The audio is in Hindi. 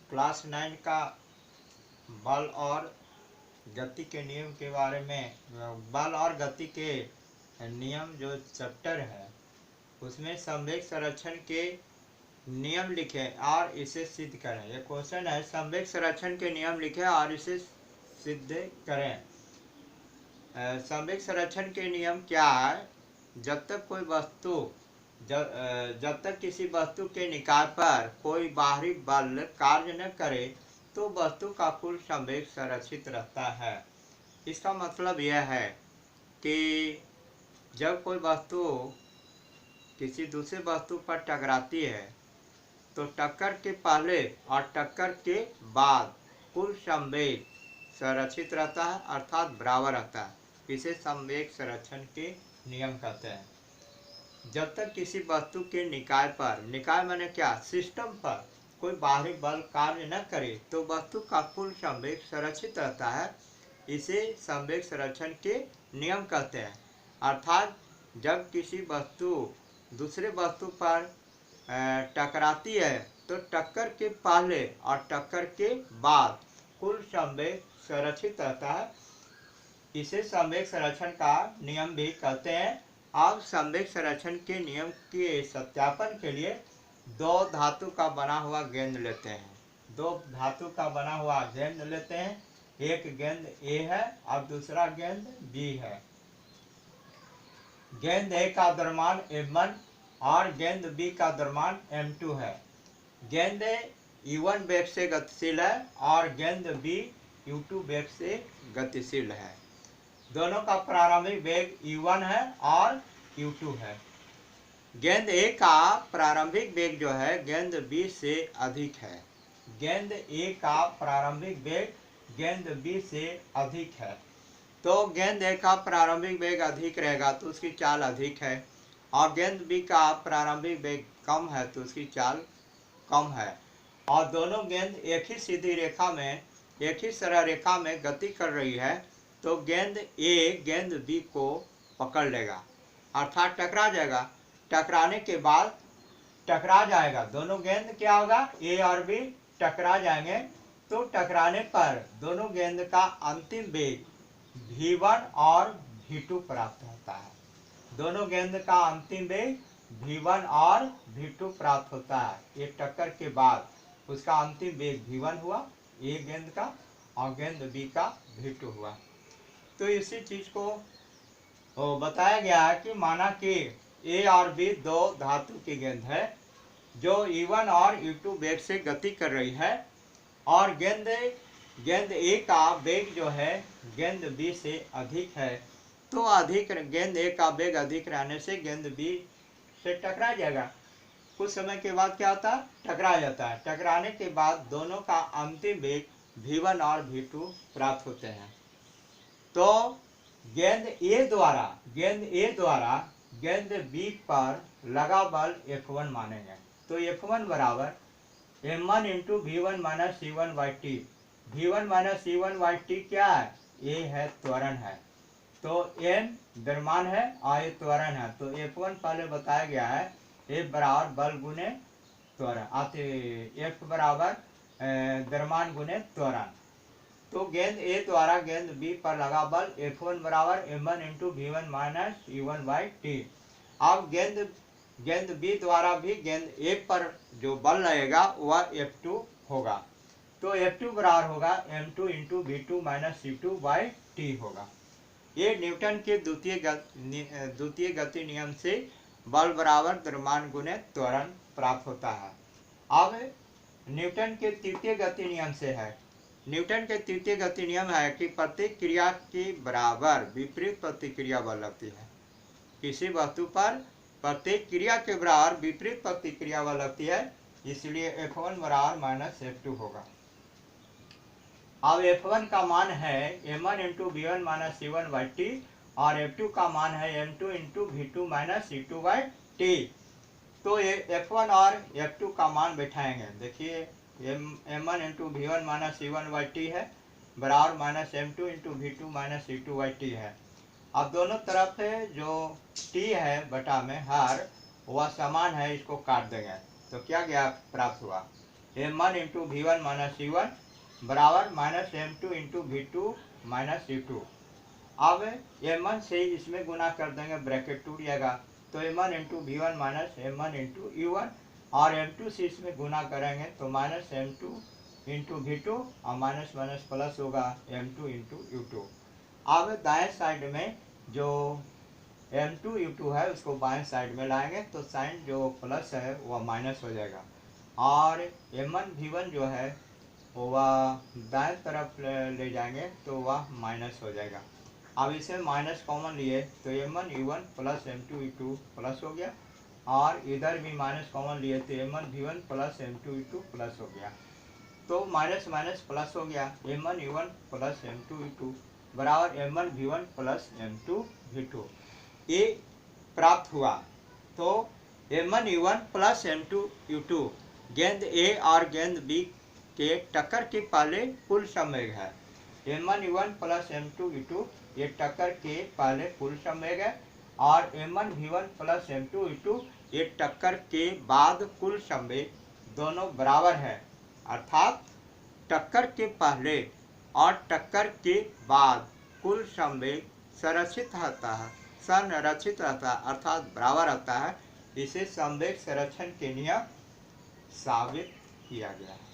क्लास 9 का बल और गति के नियम के बारे में, बल और गति के नियम जो चैप्टर है उसमें संवेग संरक्षण के नियम लिखे और इसे सिद्ध करें। ये क्वेश्चन है, संवेग संरक्षण के नियम लिखे और इसे सिद्ध करें। संवेग संरक्षण के नियम क्या है? जब तक कोई वस्तु जब तक किसी वस्तु के निकाय पर कोई बाहरी बल कार्य न करे तो वस्तु का कुल संवेग संरक्षित रहता है। इसका मतलब यह है कि जब कोई वस्तु किसी दूसरे वस्तु पर टकराती है तो टक्कर के पहले और टक्कर के बाद कुल संवेग संरक्षित रहता है, अर्थात बराबर रहता है। इसे संवेग संरक्षण के नियम कहते हैं। जब तक किसी वस्तु के निकाय पर, निकाय माने क्या, सिस्टम पर कोई बाहरी बल कार्य न करे तो वस्तु का कुल संवेग संरक्षित रहता है। इसे संवेग संरक्षण के नियम कहते हैं। अर्थात जब किसी वस्तु दूसरे वस्तु पर टकराती है तो टक्कर के पहले और टक्कर के बाद कुल संवेग संरक्षित रहता है। इसे संवेग संरक्षण का नियम भी कहते हैं। अब संवेग संरक्षण के नियम के सत्यापन के लिए दो धातु का बना हुआ गेंद लेते हैं। दो धातु का बना हुआ गेंद लेते हैं। एक गेंद ए है और दूसरा गेंद बी है। गेंद ए का द्रव्यमान m1 और गेंद बी का द्रव्यमान m2 है। गेंद u1 वेग से गतिशील है और गेंद बी u2 वेग से गतिशील है। दोनों का प्रारंभिक वेग u1 है और u2 है। गेंद ए का प्रारंभिक वेग जो है गेंद बी से अधिक है। गेंद ए का प्रारंभिक वेग गेंद बी से अधिक है। तो गेंद ए का प्रारंभिक वेग अधिक रहेगा तो उसकी चाल अधिक है, और गेंद बी का प्रारंभिक वेग कम है तो उसकी चाल कम है। और दोनों गेंद एक ही सीधी रेखा में, एक ही सरल रेखा में गति कर रही है तो गेंद ए गेंद बी को पकड़ लेगा, अर्थात टकरा जाएगा। टकराने के बाद टकरा जाएगा, दोनों गेंद क्या होगा, ए और बी टकरा जाएंगे। तो टकराने पर दोनों गेंद का अंतिम वेग v1 और v2 प्राप्त होता है। दोनों गेंद का अंतिम वेग v1 और v2 प्राप्त होता है। एक टक्कर के बाद उसका अंतिम वेग v1 हुआ ए गेंद का और गेंद बी का v2 हुआ। तो इसी चीज को बताया गया है कि माना कि ए और बी दो धातु की गेंद है जो e1 और e2 वेग से गति कर रही है, और गेंद ए का वेग जो है गेंद बी से अधिक है। तो अधिक गेंद ए का वेग अधिक रहने से गेंद बी से टकरा जाएगा। कुछ समय के बाद क्या होता है, टकरा जाता है। टकराने के बाद दोनों का अंतिम वेग v1 और v2 प्राप्त होते हैं। तो गेंद ए द्वारा गेंद बी पर लगा बल F1 मानेंगे। तो F1 बराबर m1 into v1 minus c1 by T. v1 minus c1 by T क्या है, ए है, त्वरण है। तो m द्रव्यमान है और ये त्वरण है। तो F1 पहले बताया गया है, F बराबर बल गुने त्वरण, F बराबर द्रव्यमान गुने त्वरण। तो गेंद ए द्वारा गेंद बी पर लगा बल F1 बराबर m1 into v1 minus c1 by T. अब गेंद बी द्वारा भी गेंद ए पर जो बल लगेगा वह F2 होगा। तो F2 बराबर होगा m2 into v2 minus c2 by T होगा। ये न्यूटन के द्वितीय गति नियम से बल बराबर द्रव्यमान गुने त्वरण प्राप्त होता है। अब न्यूटन के तृतीय गति नियम से है। न्यूटन के तृतीय गति नियम है कि प्रत्येक क्रिया के बराबर विपरीत प्रतिक्रिया बल लगती है। किसी वस्तु पर प्रत्येक क्रिया के बराबर विपरीत प्रतिक्रिया बल लगती है, इसलिए F1 बराबर माइनस F2 होगा। अब F1 का मान है m1 into v1 minus c1 by T और F2 का मान है m2 into v2 minus c2 by T. तो ये F1 और F2 का मान बैठाएंगे। देखिए m1 into v1 minus c1 by T है बराबर minus m2 into v2 minus c2 by T है। अब दोनों तरफ जो t है बटा में हर वह समान है, इसको काट देंगे तो क्या गया प्राप्त हुआ m1 into v1 minus u1 बराबर minus m2 into v2 minus u2। अब m1 से इसमें गुना कर देंगे, ब्रैकेट टूट जाएगा, तो m1 into v1 minus m1 into u1, और m2 से इसमें गुना करेंगे तो माइनस m2 इंटू v2 और माइनस माइनस प्लस होगा m2 इंटू u2। अब दाएं साइड में जो m2 u2 है उसको बाएं साइड में लाएंगे तो साइन जो प्लस है वह माइनस हो जाएगा, और m1 v1 जो है वह दाएं तरफ ले जाएंगे तो वह माइनस हो जाएगा। अब इसे माइनस कॉमन लिए तो m1 u1 plus m2 u2 plus हो गया, और इधर भी माइनस कॉमन लिए तो m1 v1 plus m2 u2 plus हो गया, तो माइनस माइनस प्लस हो गया, m1 u1 plus m2 u2 बराबर m1 v1 plus m2 v2 ये प्राप्त हुआ। तो m1 u1 plus m2 u2 गेंद A और गेंद B के टक्कर के पहले कुल संवेग है। m1 u1 plus m2 u2 ये टक्कर के पहले कुल संवेग है, और m1 v1 plus m2 u2 ये टक्कर के बाद कुल संवेग दोनों बराबर है, अर्थात टक्कर के पहले और टक्कर के बाद कुल संवेग संरक्षित रहता है, संरक्षित रहता है अर्थात बराबर रहता है। इसे संवेग संरक्षण के नियम साबित किया गया है।